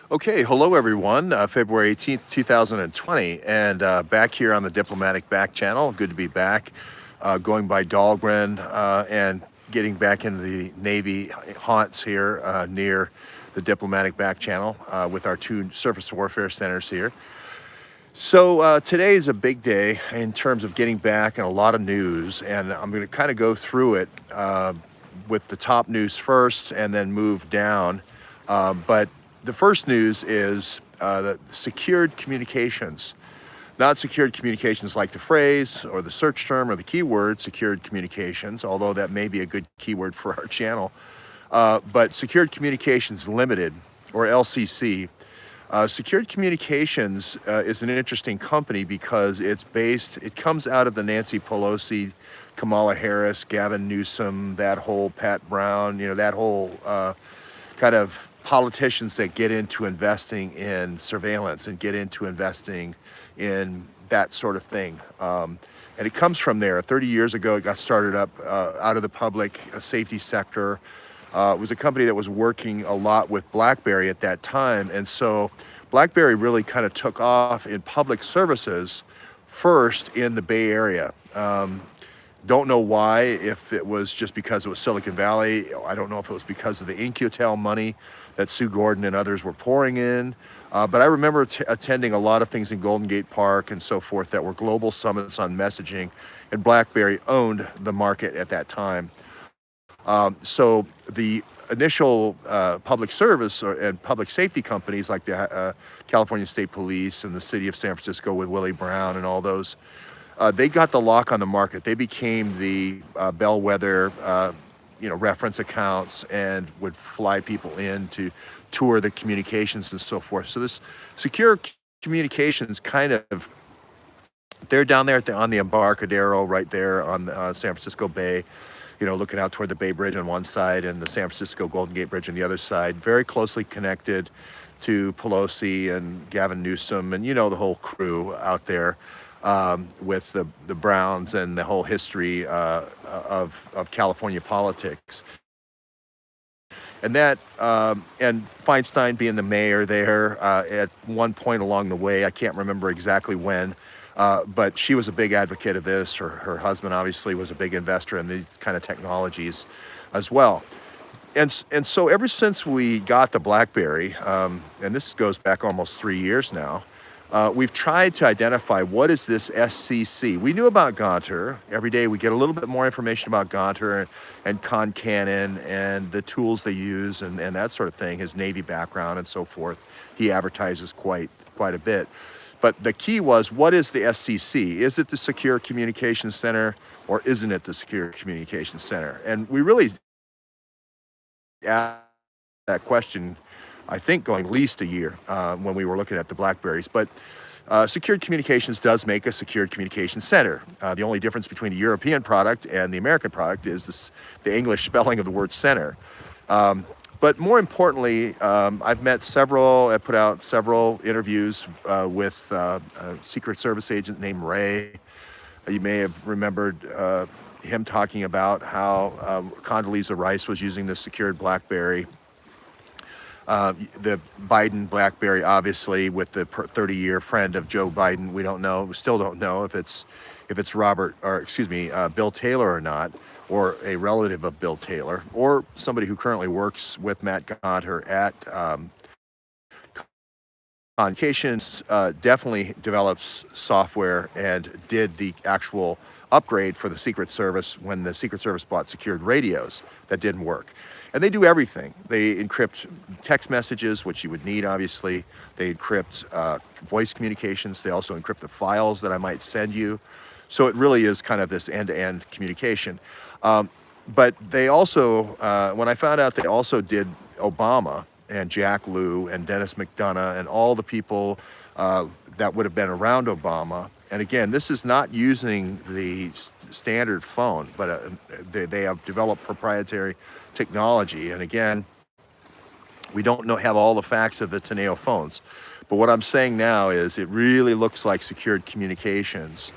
Okay, hello everyone. February 18th, 2020, and back here on the Diplomatic Back Channel. Good to be back, going by Dahlgren and getting back into the Navy haunts here near the Diplomatic Back Channel with our two surface warfare centers here. So today is a big day in terms of getting back and a lot of news, and I'm going to kind of go through it with the top news first and then move down. But the first news is the secured communications, not secured communications like the phrase or the search term or the keyword secured communications, although that may be a good keyword for our channel. But Secured Communications Limited, or LCC. Secured Communications is an interesting company because it comes out of the Nancy Pelosi, Kamala Harris, Gavin Newsom, that whole Pat Brown, that whole kind of politicians that get into investing in surveillance and get into investing in that sort of thing. And it comes from there. 30 years ago, it got started up out of the public safety sector. It was a company that was working a lot with Blackberry at that time. And so Blackberry really kind of took off in public services first in the Bay Area. Don't know why, if it was just because it was Silicon Valley. I don't know if it was because of the Incutel money that Sue Gordon and others were pouring in. But I remember attending a lot of things in Golden Gate Park and so forth that were global summits on messaging, and BlackBerry owned the market at that time. So the initial public service and public safety companies like the California State Police and the city of San Francisco with Willie Brown and all those, they got the lock on the market. They became the bellwether reference accounts and would fly people in to tour the communications and so forth. So this secure communications they're down there on the Embarcadero right there on the San Francisco Bay, looking out toward the Bay Bridge on one side and the San Francisco Golden Gate Bridge on the other side, very closely connected to Pelosi and Gavin Newsom and, the whole crew out there. With the Browns and the whole history of California politics. And that, and Feinstein being the mayor there at one point along the way, I can't remember exactly when, but she was a big advocate of this. Her husband obviously was a big investor in these kind of technologies as well. And so ever since we got the BlackBerry, and this goes back almost 3 years now, we've tried to identify what is this SCC. We knew about Gaunter. Every day we get a little bit more information about Gaunter and Concannon and the tools they use and that sort of thing, his Navy background and so forth. He advertises quite a bit. But the key was, what is the SCC? Is it the Secure Communications Center or isn't it the Secure Communications Center? And we really asked that question, I think, going at least a year when we were looking at the Blackberries. But Secured Communications does make a Secured Communications Center. The only difference between the European product and the American product is the English spelling of the word center. But more importantly, I've put out several interviews with a Secret Service agent named Ray. You may have remembered him talking about how Condoleezza Rice was using the secured BlackBerry. The Biden BlackBerry, obviously, with the 30-year friend of Joe Biden. We still don't know if it's Bill Taylor or not, or a relative of Bill Taylor, or somebody who currently works with Matt Gaunter at Communications. Definitely develops software and did the actual upgrade for the Secret Service when the Secret Service bought secured radios that didn't work. And they do everything. They encrypt text messages, which you would need, obviously. They encrypt voice communications. They also encrypt the files that I might send you. So it really is kind of this end-to-end communication. But they also, when I found out, they also did Obama and Jack Lew and Dennis McDonough and all the people that would have been around Obama. And again, this is not using the standard phone, but they have developed proprietary technology. And again, we don't have all the facts of the Teneo phones. But what I'm saying now is it really looks like Secured Communications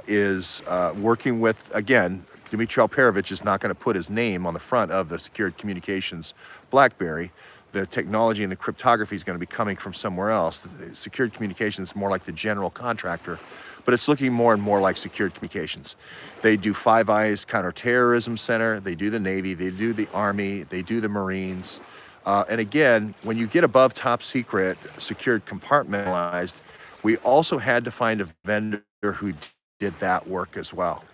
is working with, again, Dmitry Alperovitch is not going to put his name on the front of the Secured Communications BlackBerry, the technology and the cryptography is going to be coming from somewhere else. The secured communications is more like the general contractor, but it's looking more and more like secured communications. They do Five Eyes Counterterrorism Center, they do the Navy, they do the Army, they do the Marines. And again, when you get above top secret, secured compartmentalized, we also had to find a vendor who did that work as well.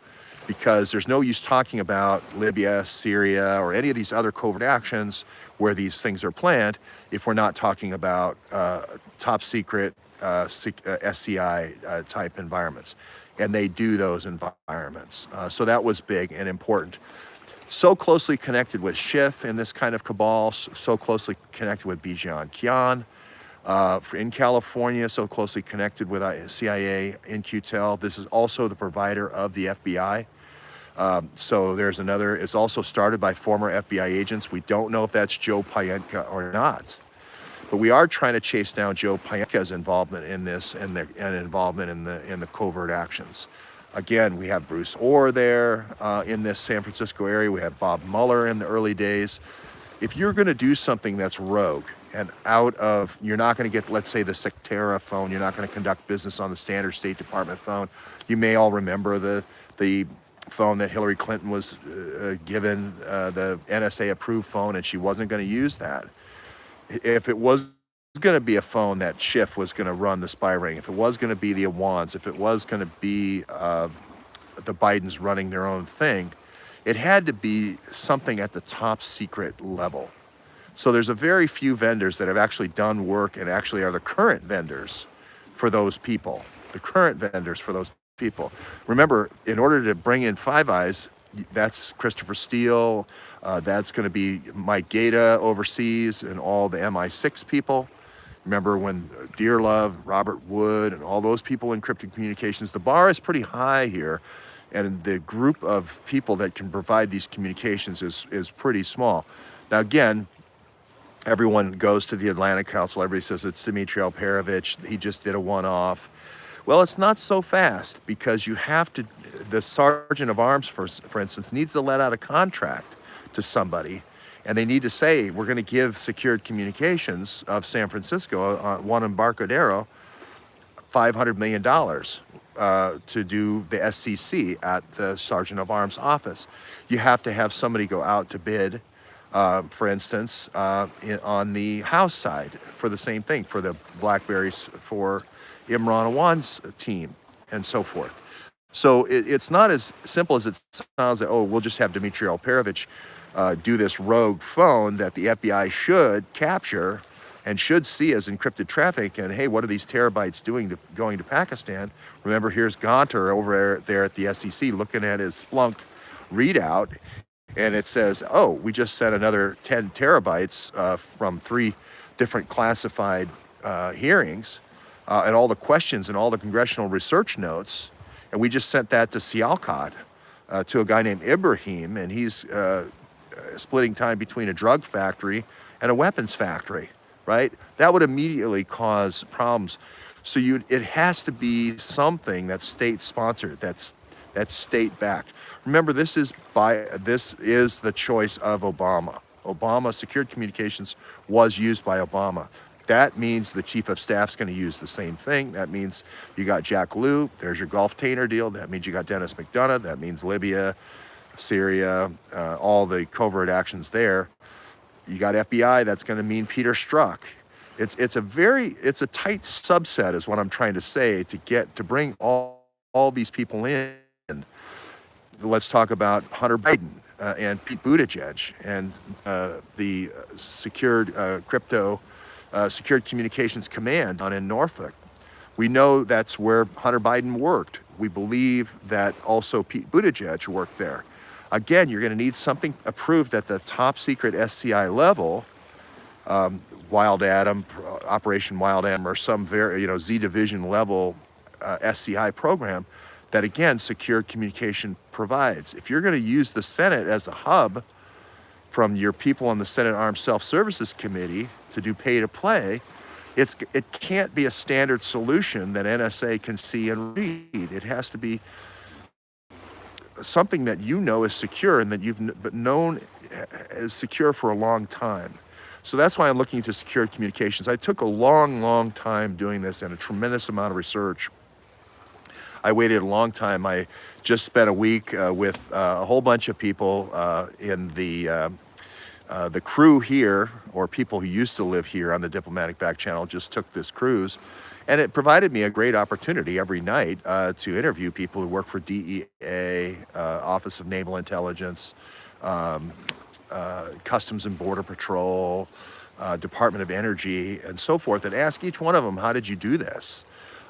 Because there's no use talking about Libya, Syria, or any of these other covert actions where these things are planned if we're not talking about top secret SCI type environments. And they do those environments. So that was big and important. So closely connected with Schiff in this kind of cabal, so closely connected with Bijan Kian. In California, so closely connected with CIA in QTEL. This is also the provider of the FBI. So there's another, it's also started by former FBI agents. We don't know if that's Joe Payenka or not, but we are trying to chase down Joe Payenka's involvement in this and involvement in the covert actions. Again, we have Bruce Orr there in this San Francisco area. We have Bob Mueller in the early days. If you're going to do something that's rogue and you're not going to get, let's say, the Sectera phone, you're not going to conduct business on the standard State Department phone. You may all remember the phone that Hillary Clinton was given, the NSA approved phone, and she wasn't going to use that. If it was going to be a phone that Schiff was going to run the spy ring, if it was going to be the Awans, if it was going to be the Bidens running their own thing, it had to be something at the top secret level. So there's a very few vendors that have actually done work and actually are the current vendors for those people, Remember, in order to bring in Five Eyes, that's Christopher Steele, that's going to be Mike Gaeta overseas and all the MI6 people. Remember when Dearlove, Robert Wood, and all those people in encrypted communications, the bar is pretty high here, and the group of people that can provide these communications is pretty small. Now again, everyone goes to the Atlantic Council, everybody says it's Dmitry Alperovitch, he just did a one-off. Well, it's not so fast because you have to, the sergeant of arms, for instance, needs to let out a contract to somebody, and they need to say, we're going to give secured communications of San Francisco, Juan Embarcadero, $500 million to do the SCC at the sergeant of arms office. You have to have somebody go out to bid, for instance, on the House side for the same thing, for the Blackberries, for Imran Awan's team, and so forth. So it's not as simple as it sounds that, oh, we'll just have Dmitry Alperovitch do this rogue phone that the FBI should capture and should see as encrypted traffic, and hey, what are these terabytes going to Pakistan? Remember, here's Gonter over there at the SEC looking at his Splunk readout, and it says, oh, we just sent another 10 terabytes from 3 different classified hearings, and all the questions and all the congressional research notes, and we just sent that to Sialkot, to a guy named Ibrahim, and he's splitting time between a drug factory and a weapons factory, right? That would immediately cause problems. So it has to be something that's state-sponsored, that's state-backed. Remember, this is the choice of Obama. Obama, secured communications was used by Obama. That means the chief of staff's going to use the same thing. That means you got Jack Lew, there's your Gulf Tainer deal. That means you got Dennis McDonough. That means Libya, Syria, all the covert actions there. You got FBI, that's going to mean Peter Strzok. It's a tight subset is what I'm trying to say to bring all these people in. Let's talk about Hunter Biden and Pete Buttigieg and the secured Secured Communications Command down in Norfolk. We know that's where Hunter Biden worked. We believe that also Pete Buttigieg worked there. Again, you're going to need something approved at the top secret SCI level, Wild Atom, Operation Wild Atom, or some Z Division level SCI program that, again, Secured Communication provides. If you're going to use the Senate as a hub from your people on the Senate Armed Self-Services Committee to do pay-to-play, it can't be a standard solution that NSA can see and read. It has to be something that you know is secure and that you've known is secure for a long time. So that's why I'm looking into secured communications. I took a long time doing this and a tremendous amount of research. I waited a long time. I just spent a week with a whole bunch of people in the crew here, or people who used to live here on the diplomatic back channel, just took this cruise. And it provided me a great opportunity every night to interview people who work for DEA, Office of Naval Intelligence, Customs and Border Patrol, Department of Energy, and so forth, and ask each one of them, how did you do this?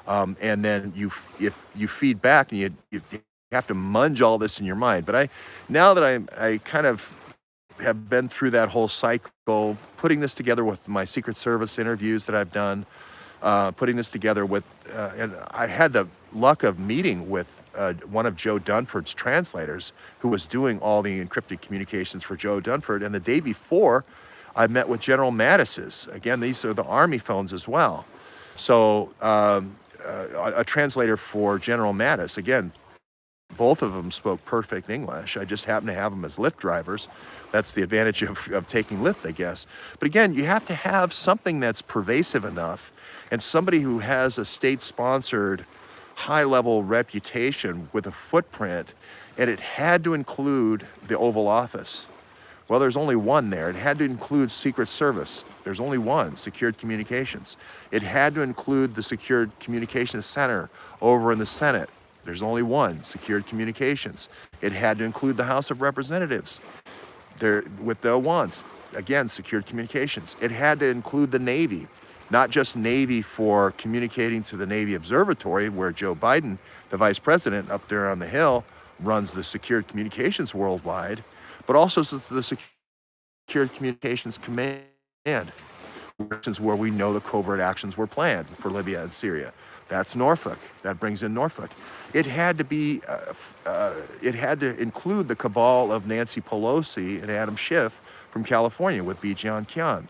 And then if you feed back, and you have to munge all this in your mind. But now that I kind of have been through that whole cycle, putting this together with my Secret Service interviews that I've done, putting this together with, and I had the luck of meeting with one of Joe Dunford's translators, who was doing all the encrypted communications for Joe Dunford. And the day before, I met with General Mattis's. Again, these are the Army phones as well. So a translator for General Mattis, again, both of them spoke perfect English. I just happened to have them as Lyft drivers. That's the advantage of taking Lyft, I guess. But again, you have to have something that's pervasive enough, and somebody who has a state-sponsored, high-level reputation with a footprint, and it had to include the Oval Office. Well, there's only one there. It had to include Secret Service. There's only one, Secured Communications. It had to include the Secured Communications Center over in the Senate. There's only one, Secured Communications. It had to include the House of Representatives there with the ones. Again, Secured Communications. It had to include the Navy, not just Navy for communicating to the Navy Observatory, where Joe Biden, the vice president up there on the Hill, runs the Secured Communications worldwide, but also the Secured Communications Command, where we know the covert actions were planned for Libya and Syria. That's Norfolk. That brings in Norfolk. It had to be, it had to include the cabal of Nancy Pelosi and Adam Schiff from California with Bijan Kian.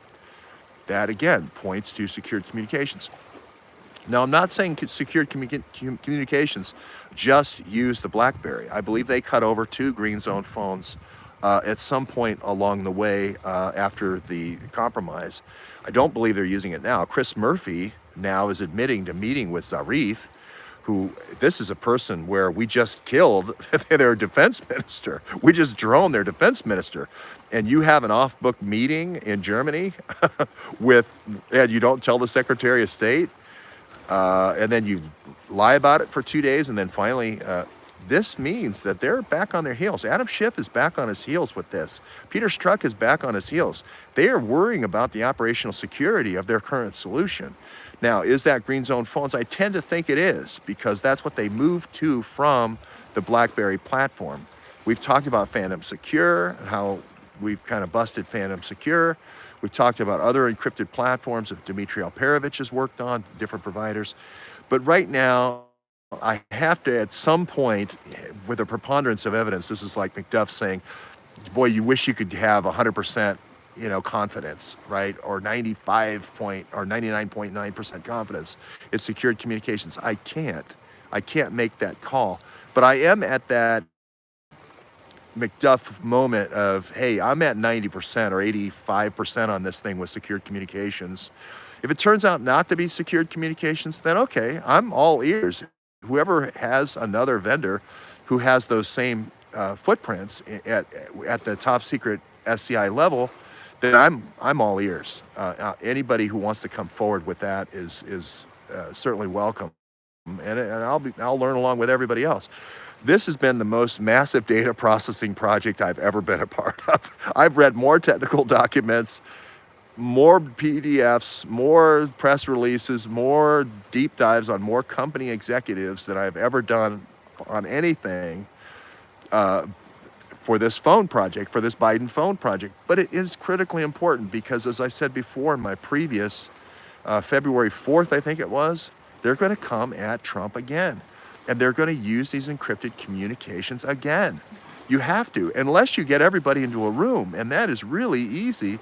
That again points to secured communications. Now, I'm not saying secured communications just use the Blackberry. I believe they cut over to green zone phones at some point along the way after the compromise. I don't believe they're using it now. Chris Murphy now is admitting to meeting with Zarif, who, this is a person where we just killed their defense minister. We just droned their defense minister. And you have an off-book meeting in Germany and you don't tell the Secretary of State, and then you lie about it for 2 days, and then finally, this means that they're back on their heels. Adam Schiff is back on his heels with this. Peter Strzok is back on his heels. They are worrying about the operational security of their current solution. Now, is that green zone phones? I tend to think it is, because that's what they moved to from the BlackBerry platform. We've talked about Phantom Secure and how we've kind of busted Phantom Secure. We've talked about other encrypted platforms that Dmitry Alperovich has worked on, different providers. But right now, I have to, at some point, with a preponderance of evidence, this is like McDuff saying, boy, you wish you could have 100%, confidence, right? Or 99.9% confidence. It's secured communications. I can't make that call. But I am at that McDuff moment of, hey, I'm at 90% or 85% on this thing with secured communications. If it turns out not to be secured communications, then okay, I'm all ears. Whoever has another vendor who has those same footprints at the top secret SCI level, then I'm all ears. Anybody who wants to come forward with that is certainly welcome, and I'll learn along with everybody else. This has been the most massive data processing project I've ever been a part of. I've read more technical documents, more PDFs, more press releases, more deep dives on more company executives than I've ever done on anything for this phone project, for this Biden phone project. But it is critically important because, as I said before in my previous February 4th, I think it was, they're going to come at Trump again. And they're going to use these encrypted communications again. You have to, unless you get everybody into a room. And that is really easy.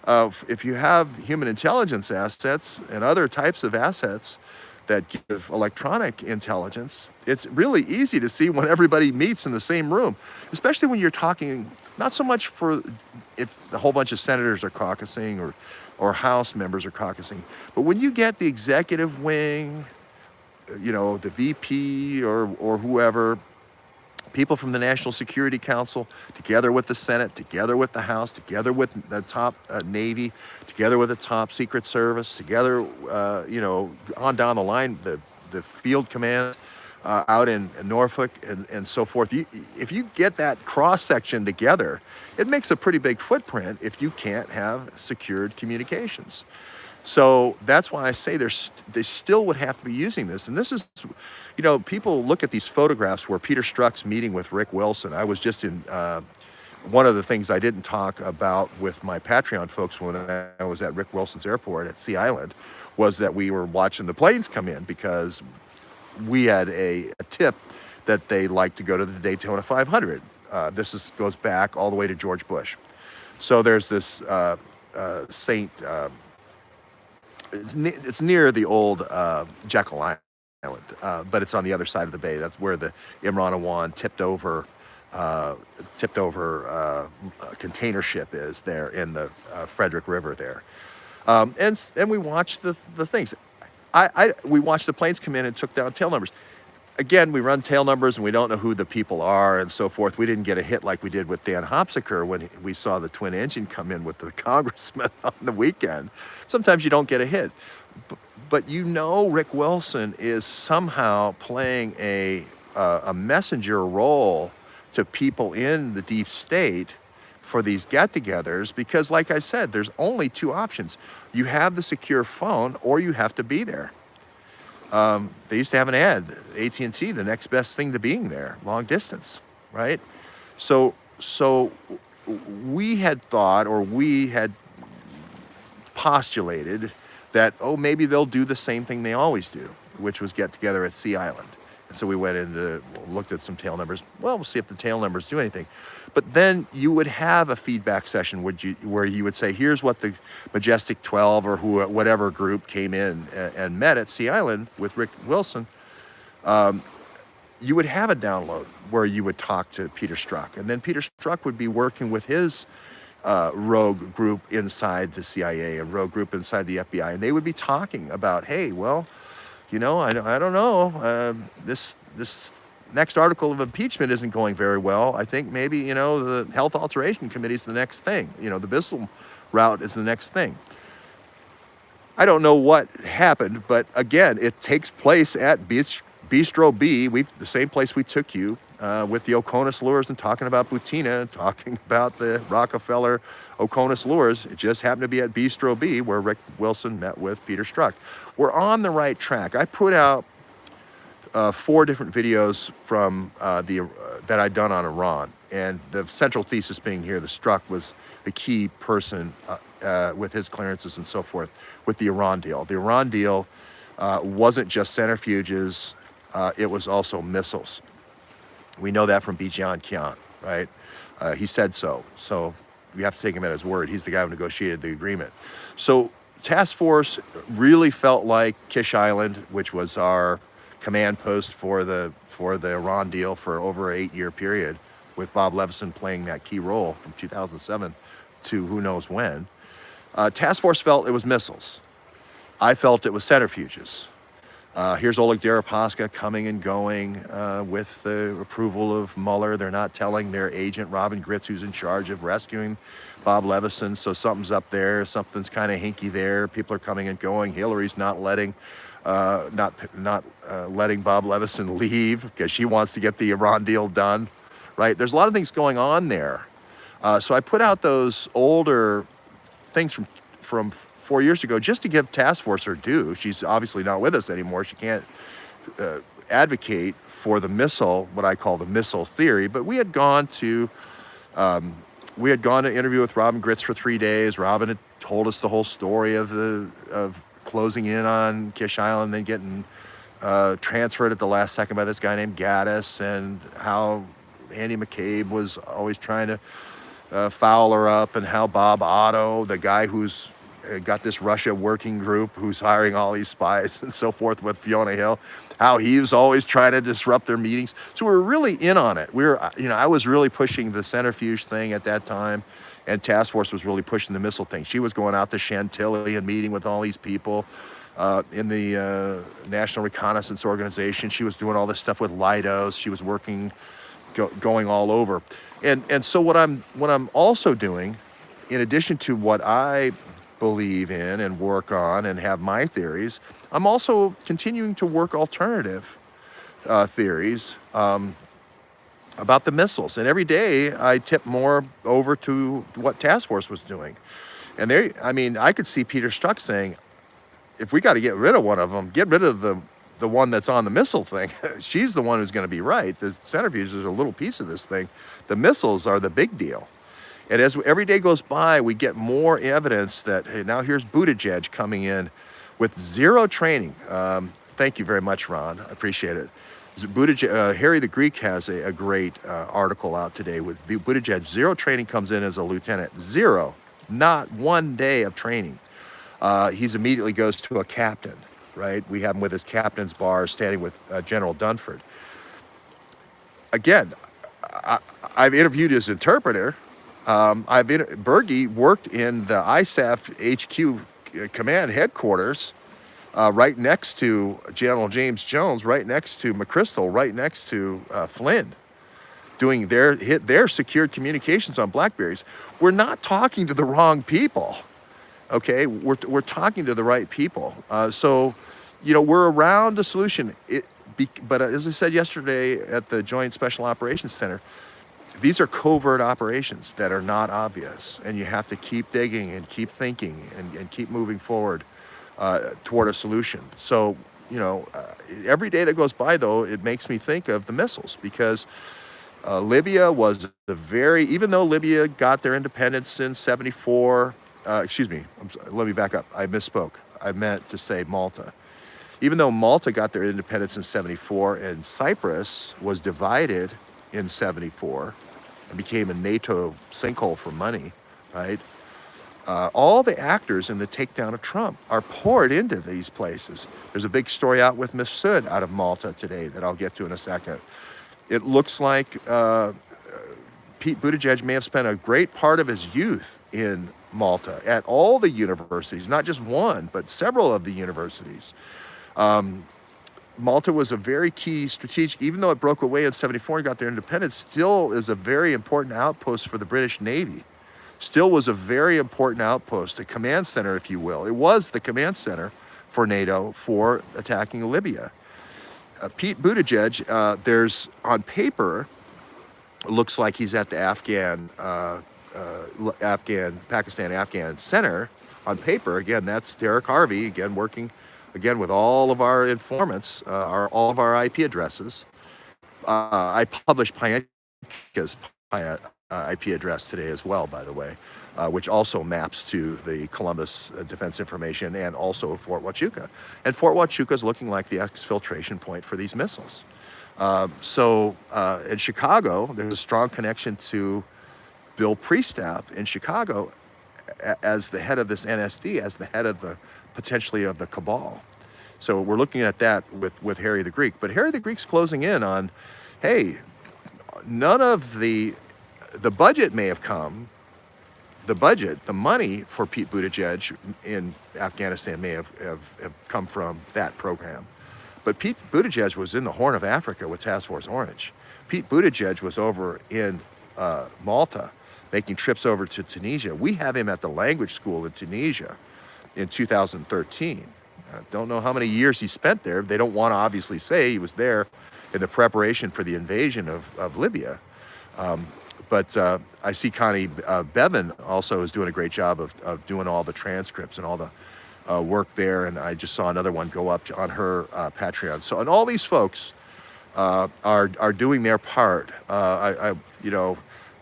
If you have human intelligence assets and other types of assets that give electronic intelligence, it's really easy to see when everybody meets in the same room, especially when you're talking not so much for if a whole bunch of senators are caucusing or House members are caucusing. But when you get the executive wing, the VP or whoever, people from the National Security Council, together with the Senate, together with the House, together with the top Navy, together with the top Secret Service, together, on down the line, the field command out in Norfolk and so forth. If you get that cross-section together, it makes a pretty big footprint if you can't have secured communications. So that's why I say they still would have to be using this. And this is, people look at these photographs where Peter Strzok's meeting with Rick Wilson. I was just in, one of the things I didn't talk about with my Patreon folks when I was at Rick Wilson's airport at Sea Island was that we were watching the planes come in because we had a tip that they like to go to the Daytona 500. This goes back all the way to George Bush. So there's this St. It's near the old Jekyll Island, but it's on the other side of the bay. That's where the Imran Awan tipped over container ship is there in the Frederick River there. And we watched the things. We watched the planes come in and took down tail numbers. Again, we run tail numbers and we don't know who the people are and so forth. We didn't get a hit like we did with Dan Hopsiker when we saw the twin engine come in with the congressman on the weekend. Sometimes you don't get a hit. But Rick Wilson is somehow playing a messenger role to people in the deep state for these get-togethers because, like I said, there's only two options. You have the secure phone or you have to be there. They used to have an ad, AT&T, the next best thing to being there, long distance, right? So we had thought, or we had postulated that, maybe they'll do the same thing they always do, which was get together at Sea Island. And so we went in looked at some tail numbers. Well, we'll see if the tail numbers do anything. But then you would have a feedback session where you would say, here's what the Majestic 12 or whatever group came in and met at Sea Island with Rick Wilson. You would have a download where you would talk to Peter Strzok. And then Peter Strzok would be working with his rogue group inside the CIA and rogue group inside the FBI. And they would be talking about, hey, well, I don't know. This next article of impeachment isn't going very well. I think maybe, the Health Alteration Committee is the next thing. The Bissell route is the next thing. I don't know what happened, but again, it takes place at Bistro B, the same place we took you with the Oconus lures and talking about Butina, talking about the Rockefeller Oconus lures. It just happened to be at Bistro B where Rick Wilson met with Peter Strzok. We're on the right track. I put out 4 different videos from that I'd done on Iran, and the central thesis being here, the Strzok was the key person with his clearances and so forth with the Iran deal. The Iran deal wasn't just centrifuges, it was also missiles. We know that from Bijan Kian, right? He said so. So we have to take him at his word. He's the guy who negotiated the agreement. So task force really felt like Kish Island, which was our command post for the Iran deal for over an 8-year period, with Bob Levison playing that key role from 2007 to who knows when. Task force felt it was missiles. I felt it was centrifuges. Here's Oleg Deripaska coming and going with the approval of Mueller. They're not telling their agent, Robin Gritz, who's in charge of rescuing Bob Levison. So something's up there. Something's kind of hinky there. People are coming and going. Hillary's not letting letting Bob Levison leave because she wants to get the Iran deal done, right? There's a lot of things going on there. So I put out those older things from 4 years ago just to give task force her due. She's obviously not with us anymore. She can't advocate for the missile, what I call the missile theory. But we had gone to interview with Robin Gritz for 3 days. Robin had told us the whole story of closing in on Kish Island, then getting transferred at the last second by this guy named Gaddis, and how Andy McCabe was always trying to foul her up, and how Bob Otto, the guy who's got this Russia working group who's hiring all these spies and so forth with Fiona Hill, how he was always trying to disrupt their meetings. So we were really in on it. I was really pushing the centrifuge thing at that time. and task force was really pushing the missile thing. She was going out to Chantilly and meeting with all these people in the National Reconnaissance Organization. She was doing all this stuff with Lidos. She was working, going all over. And so what I'm also doing, in addition to what I believe in and work on and have my theories, I'm also continuing to work alternative theories about the missiles. And every day I tip more over to what task force was doing. And I could see Peter Strzok saying, if we got to get rid of one of them, get rid of the one that's on the missile thing. She's the one who's going to be right. The centrifuge is a little piece of this thing. The missiles are the big deal. And as every day goes by, we get more evidence that, hey, now here's Buttigieg coming in with zero training. Thank you very much, Ron. I appreciate it. Buttigieg, Harry the Greek has a great article out today with Buttigieg. Zero training, comes in as a lieutenant. Zero. Not 1 day of training. He's immediately goes to a captain, right? We have him with his captain's bar standing with General Dunford. Again, I've interviewed his interpreter. Berge worked in the ISAF HQ command headquarters, right next to General James Jones, right next to McChrystal, right next to Flynn, doing their secured communications on Blackberries. We're not talking to the wrong people, okay? We're talking to the right people. So, we're around a solution. But as I said yesterday at the Joint Special Operations Center, these are covert operations that are not obvious, and you have to keep digging and keep thinking and keep moving forward toward a solution. So, every day that goes by, though, it makes me think of the missiles, because Libya was even though Libya got their independence in 74, let me back up. I misspoke. I meant to say Malta. Even though Malta got their independence in 74 and Cyprus was divided in 74 and became a NATO sinkhole for money, right? All the actors in the takedown of Trump are poured into these places. There's a big story out with Massoud out of Malta today that I'll get to in a second. It looks like Pete Buttigieg may have spent a great part of his youth in Malta at all the universities, not just one, but several of the universities. Malta was a very key strategic, even though it broke away in 74 and got their independence, still is a very important outpost for the British Navy. Still was a very important outpost, a command center, if you will. It was the command center for NATO for attacking Libya. Pete Buttigieg, there's on paper, it looks like he's at the Pakistan-Afghan center. On paper, again, that's Derek Harvey, again, working again with all of our informants, all of our IP addresses. I published Pyeoncha's IP address today as well, by the way, which also maps to the Columbus Defense Information and also Fort Huachuca. And Fort Huachuca is looking like the exfiltration point for these missiles. So in Chicago, there's a strong connection to Bill Priestap in Chicago as the head of this NSD, as the head of the potentially of the cabal. So we're looking at that with Harry the Greek. But Harry the Greek's closing in on, hey, none of the budget may have come, the money for Pete Buttigieg in Afghanistan may have come from that program. But Pete Buttigieg was in the Horn of Africa with Task Force Orange. Pete Buttigieg was over in Malta, making trips over to Tunisia. We have him at the language school in Tunisia in 2013. I don't know how many years he spent there. They don't want to obviously say he was there in the preparation for the invasion of Libya. But I see Connie Bevan also is doing a great job of doing all the transcripts and all the work there. And I just saw another one go up on her Patreon. So, and all these folks are doing their part.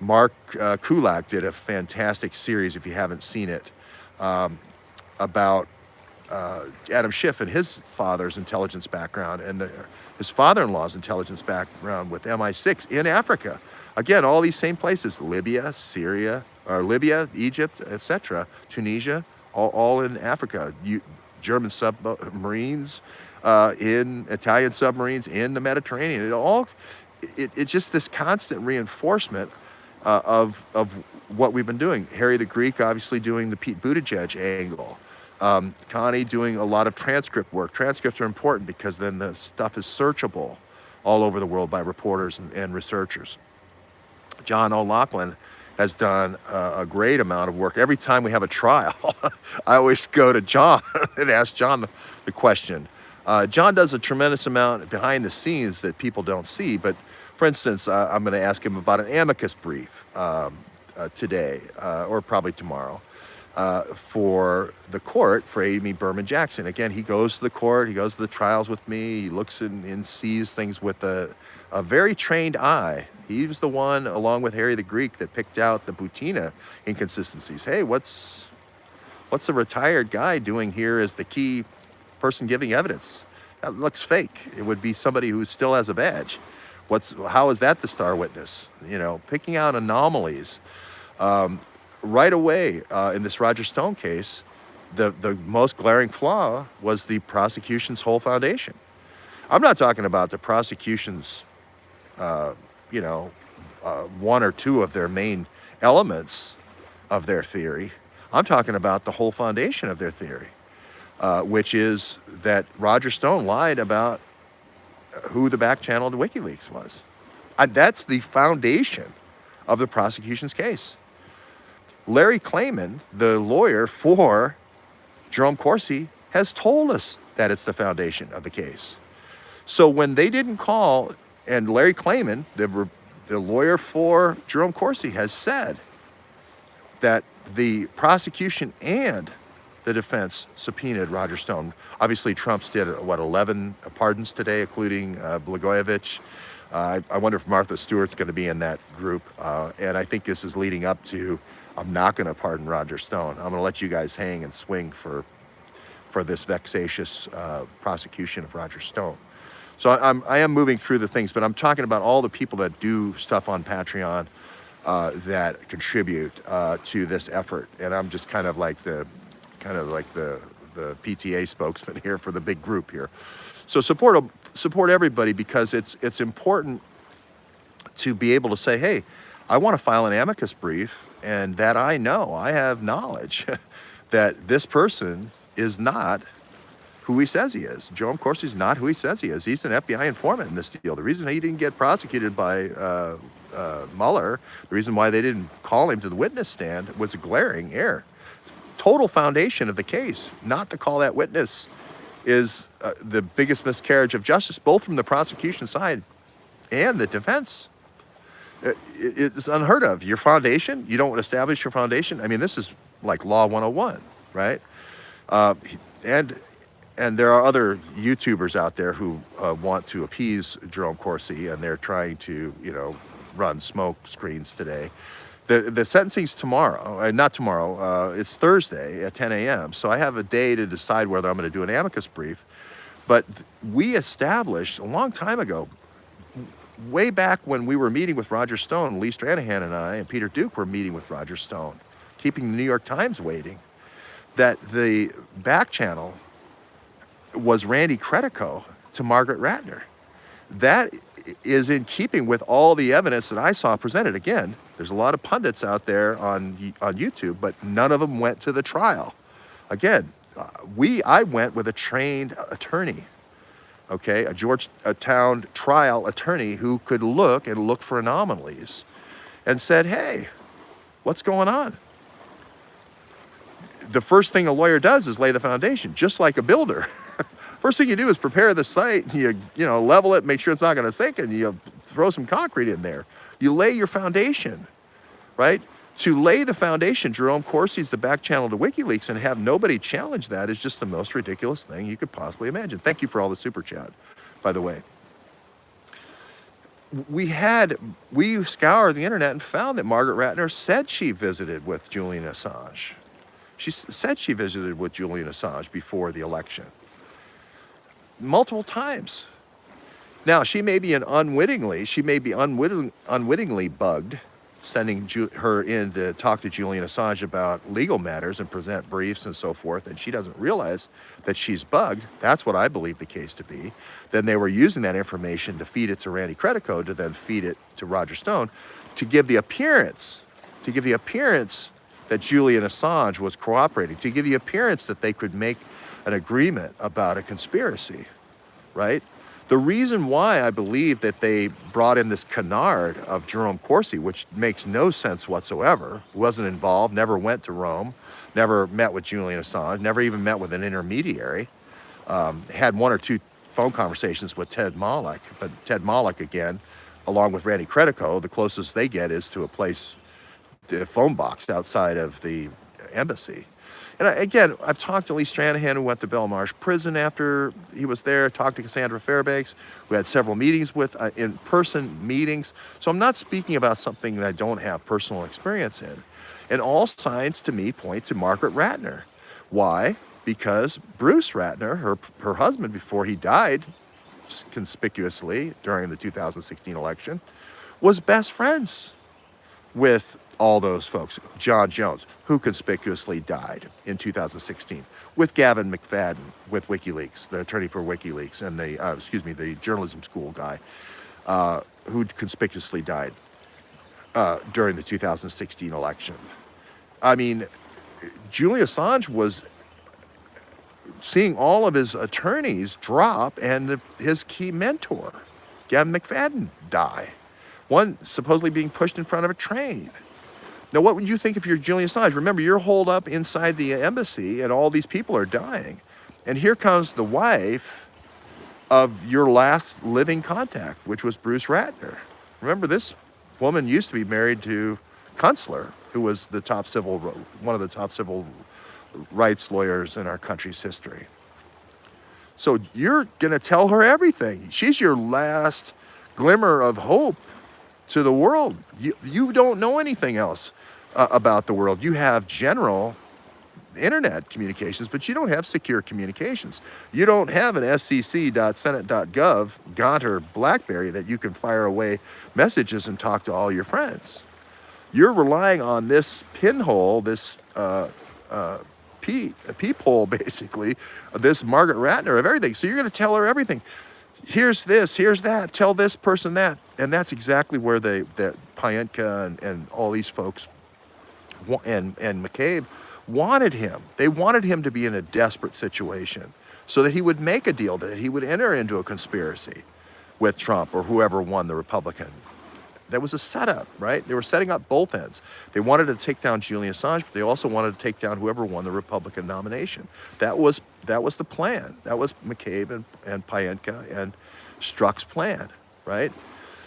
Mark Kulak did a fantastic series, if you haven't seen it, about Adam Schiff and his father's intelligence background and his father-in-law's intelligence background with MI6 in Africa. Again, all these same places: Libya, Syria, or Libya, Egypt, etc., Tunisia, all in Africa. German submarines, in Italian submarines in the Mediterranean. It's just this constant reinforcement of what we've been doing. Harry the Greek obviously doing the Pete Buttigieg angle. Connie doing a lot of transcript work. Transcripts are important because then the stuff is searchable all over the world by reporters and researchers. John O'Loughlin has done a great amount of work. Every time we have a trial, I always go to John and ask John the question. John does a tremendous amount behind the scenes that people don't see, but for instance, I'm going to ask him about an amicus brief today, or probably tomorrow, for the court for Amy Berman Jackson. Again, he goes to the court, he goes to the trials with me, he looks and sees things with a very trained eye. He was the one, along with Harry the Greek, that picked out the Butina inconsistencies. Hey, what's the retired guy doing here as the key person giving evidence? That looks fake. It would be somebody who still has a badge. How is that the star witness? You know, picking out anomalies. Right away in this Roger Stone case, the most glaring flaw was the prosecution's whole foundation. I'm not talking about the prosecution's, one or two of their main elements of their theory. I'm talking about the whole foundation of their theory, which is that Roger Stone lied about who the back channel to WikiLeaks was. That's the foundation of the prosecution's case. Larry Klayman, the lawyer for Jerome Corsi, has told us that it's the foundation of the case. So when they didn't call, and Larry Klayman, the lawyer for Jerome Corsi, has said that the prosecution and the defense subpoenaed Roger Stone. Obviously, Trump's did, 11 pardons today, including Blagojevich. I wonder if Martha Stewart's going to be in that group. And I think this is leading up to, I'm not going to pardon Roger Stone. I'm going to let you guys hang and swing for this vexatious prosecution of Roger Stone. So I am moving through the things, but I'm talking about all the people that do stuff on Patreon that contribute to this effort. And I'm just kind of like the PTA spokesman here for the big group here. So support everybody, because it's important to be able to say, hey, I want to file an amicus brief, and that I have knowledge that this person is not who he says he is. Jerome Corsi's not who he says he is. He's an FBI informant in this deal. The reason he didn't get prosecuted by Mueller, the reason why they didn't call him to the witness stand, was a glaring error. Total foundation of the case, not to call that witness, is the biggest miscarriage of justice, both from the prosecution side and the defense. It's unheard of. Your foundation, you don't establish your foundation. I mean, this is like Law 101, right? And there are other YouTubers out there who want to appease Jerome Corsi, and they're trying to, run smoke screens today. The sentencing's tomorrow, not tomorrow, it's Thursday at 10 a.m. So I have a day to decide whether I'm going to do an amicus brief. But we established a long time ago, way back when we were meeting with Roger Stone, Lee Stranahan and I and Peter Duke were meeting with Roger Stone, keeping the New York Times waiting, that the back channel was Randy Credico to Margaret Ratner. That is in keeping with all the evidence that I saw presented. Again, there's a lot of pundits out there on YouTube, but none of them went to the trial. Again, I went with a trained attorney, okay, a Georgetown trial attorney who could look for anomalies and said, hey, what's going on? The first thing a lawyer does is lay the foundation, just like a builder. First thing you do is prepare the site, you level it, make sure it's not going to sink, and you throw some concrete in there. You lay your foundation, right? To lay the foundation, Jerome Corsi's the back channel to WikiLeaks, and have nobody challenge that is just the most ridiculous thing you could possibly imagine. Thank you for all the super chat, by the way. We scoured the internet and found that Margaret Ratner said she visited with Julian Assange. She said she visited with Julian Assange before the election. Multiple times. Now, she may be unwittingly bugged, sending her in to talk to Julian Assange about legal matters and present briefs and so forth, and she doesn't realize that she's bugged. That's what I believe the case to be. Then they were using that information to feed it to Randy Credico, to then feed it to Roger Stone, to give the appearance to give the appearance that Julian Assange was cooperating, to give the appearance that they could make an agreement about a conspiracy, right? The reason why I believe that they brought in this canard of Jerome Corsi, which makes no sense whatsoever, wasn't involved, never went to Rome, never met with Julian Assange, never even met with an intermediary, had one or two phone conversations with Ted Malloch, but Ted Malloch, again, along with Randy Credico, the closest they get is to a place, a phone box outside of the embassy. And again, I've talked to Lee Stranahan, who went to Belmarsh prison after he was there, talked to Cassandra Fairbanks, who had several meetings with, in-person meetings. So I'm not speaking about something that I don't have personal experience in. And all signs to me point to Margaret Ratner. Why? Because Bruce Ratner, her husband before he died conspicuously during the 2016 election, was best friends with all those folks. John Jones, who conspicuously died in 2016, with Gavin McFadden, with WikiLeaks, the attorney for WikiLeaks, and the journalism school guy, who conspicuously died during the 2016 election. I mean, Julian Assange was seeing all of his attorneys drop and his key mentor, Gavin McFadden, die. One supposedly being pushed in front of a train. Now, what would you think if you're Julian Assange? Remember, you're holed up inside the embassy and all these people are dying. And here comes the wife of your last living contact, which was Bruce Ratner. Remember, this woman used to be married to Kunstler, who was one of the top civil rights lawyers in our country's history. So you're going to tell her everything. She's your last glimmer of hope to the world. You don't know anything else about the world. You have general internet communications, but you don't have secure communications. You don't have an scc.senate.gov Gaunt or Blackberry that you can fire away messages and talk to all your friends. You're relying on this pinhole, this peephole, basically, this Margaret Ratner of everything. So you're going to tell her everything. Here's this, here's that, tell this person that. And that's exactly where that Pietka and all these folks and McCabe wanted him. They wanted him to be in a desperate situation so that he would make a deal, that he would enter into a conspiracy with Trump or whoever won the Republican. That was a setup, right? They were setting up both ends. They wanted to take down Julian Assange, but they also wanted to take down whoever won the Republican nomination. That was the plan. That was McCabe and Pietka and Strzok's plan, right?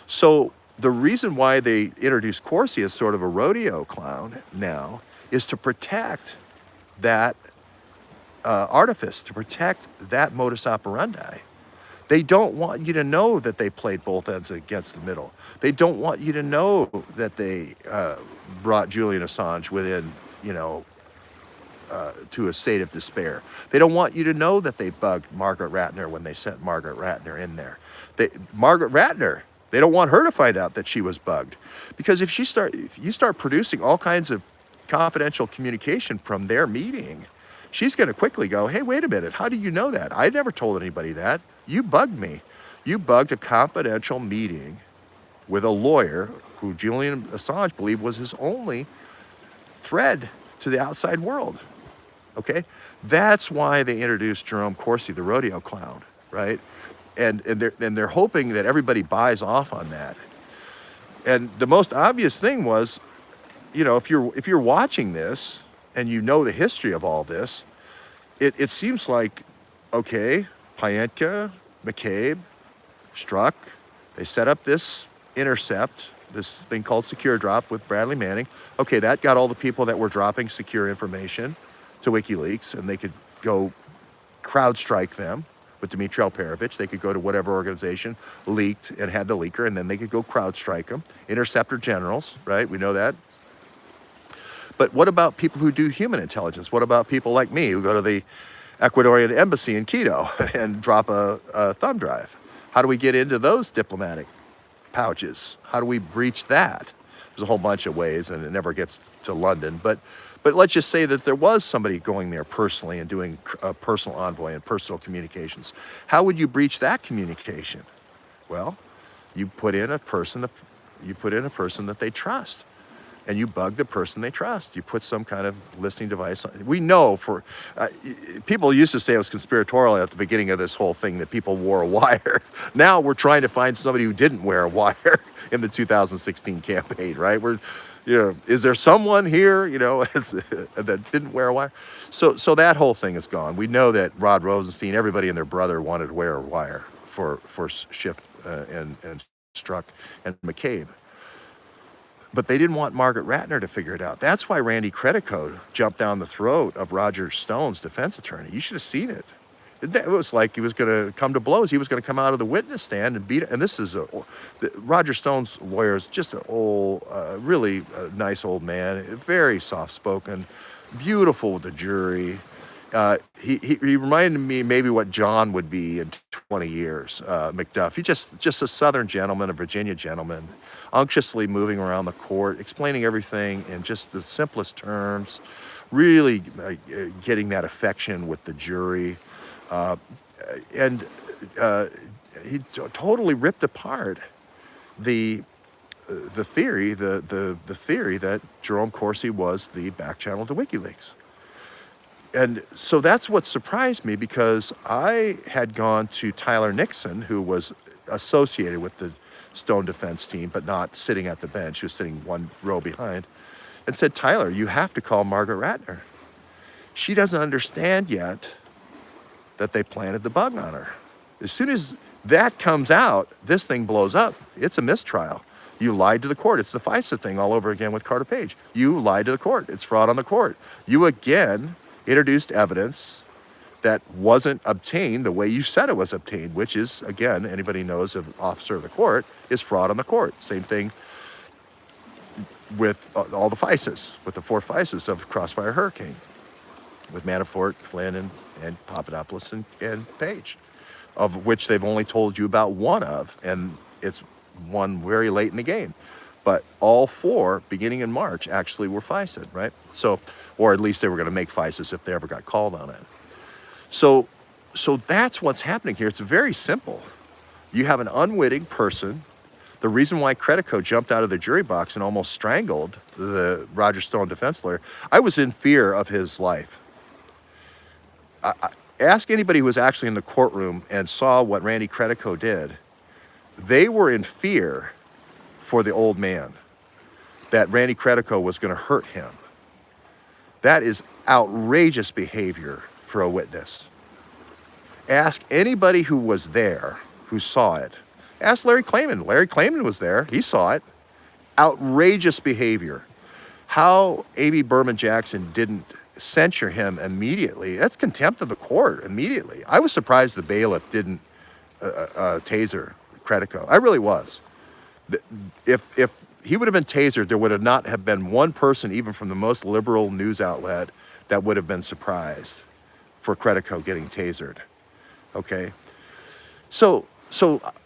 So the reason why they introduced Corsi as sort of a rodeo clown now is to protect that artifice, to protect that modus operandi. They don't want you to know that they played both ends against the middle. They don't want you to know that they brought Julian Assange within, to a state of despair. They don't want you to know that they bugged Margaret Ratner when they sent Margaret Ratner in there. Margaret Ratner, they don't want her to find out that she was bugged. Because if you start producing all kinds of confidential communication from their meeting, she's going to quickly go, hey, wait a minute, how do you know that? I never told anybody that. You bugged me. You bugged a confidential meeting with a lawyer who Julian Assange believed was his only thread to the outside world. Okay? That's why they introduced Jerome Corsi, the rodeo clown, right? And they're hoping that everybody buys off on that. And the most obvious thing was, if you're watching this and you know the history of all this, it seems like, okay, Pietka, McCabe, Strzok, they set up this intercept, this thing called Secure Drop with Bradley Manning. Okay, that got all the people that were dropping secure information to WikiLeaks, and they could go CrowdStrike them with Dmitry Alperovich. They could go to whatever organization leaked and had the leaker, and then they could go CrowdStrike them. Interceptor generals, right? We know that. But what about people who do human intelligence? What about people like me who go to the Ecuadorian embassy in Quito and drop a thumb drive? How do we get into those diplomatic pouches? How do we breach that? There's a whole bunch of ways, and it never gets to London. But let's just say that there was somebody going there personally and doing a personal envoy and personal communications. How would you breach that communication? Well, you put in a person that they trust. and you bug the person they trust. You put some kind of listening device on. We know people used to say it was conspiratorial at the beginning of this whole thing that people wore a wire. Now we're trying to find somebody who didn't wear a wire in the 2016 campaign, right? Is there someone here, that didn't wear a wire? So that whole thing is gone. We know that Rod Rosenstein, everybody and their brother wanted to wear a wire for Schiff and Strzok and McCabe. But they didn't want Margaret Ratner to figure it out. That's why Randy Credico jumped down the throat of Roger Stone's defense attorney. You should have seen it. It was like he was going to come to blows. He was going to come out of the witness stand and beat it. And this is Roger Stone's lawyer is just an old, really nice old man, very soft-spoken, beautiful with the jury. He reminded me maybe what John would be in 20 years, McDuff. He's just a Southern gentleman, a Virginia gentleman, unctuously moving around the court, explaining everything in just the simplest terms, really getting that affection with the jury. And he totally ripped apart the theory that Jerome Corsi was the back channel to WikiLeaks. And so that's what surprised me, because I had gone to Tyler Nixon, who was associated with the Stone defense team, but not sitting at the bench. He was sitting one row behind, and said, Tyler, you have to call Margaret Ratner. She doesn't understand yet that they planted the bug on her. As soon as that comes out, this thing blows up. It's a mistrial. You lied to the court. It's the FISA thing all over again with Carter Page. You lied to the court. It's fraud on the court. You again introduced evidence that wasn't obtained the way you said it was obtained, which is, again, anybody knows an officer of the court is fraud on the court. Same thing with all the FISAs, with the 4 FISAs of Crossfire Hurricane, with Manafort, Flynn, and Papadopoulos and Page, of which they've only told you about one of, and it's one very late in the game. But all 4, beginning in March, actually were FISA'd, right? So, or at least they were going to make FISAs if they ever got called on it. So that's what's happening here. It's very simple. You have an unwitting person. The reason why Credico jumped out of the jury box and almost strangled the Roger Stone defense lawyer, I was in fear of his life. Ask anybody who was actually in the courtroom and saw what Randy Credico did. They were in fear for the old man, that Randy Credico was going to hurt him. That is outrageous behavior for a witness. Ask anybody who was there, who saw it. Ask Larry Klayman. Larry Klayman was there. He saw it. Outrageous behavior. How Amy Berman Jackson didn't censure him immediately, that's contempt of the court immediately. I was surprised the bailiff didn't taser Credico. I really was. If he would have been tasered, there would not have been one person, even from the most liberal news outlet, that would have been surprised for Credico getting tasered. Okay? So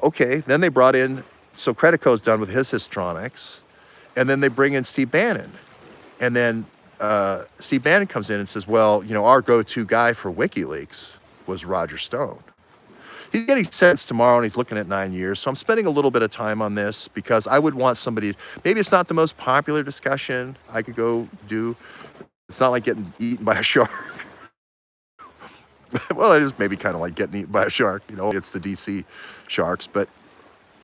okay, then they brought in, so Credico's done with his histrionics, and then they bring in Steve Bannon. And then Steve Bannon comes in and says, well, our go-to guy for WikiLeaks was Roger Stone. He's getting sentenced tomorrow, and he's looking at 9 years. So I'm spending a little bit of time on this because I would want somebody, maybe it's not the most popular discussion I could go do. It's not like getting eaten by a shark. Well, it is maybe kind of like getting eaten by a shark. It's the DC Sharks. But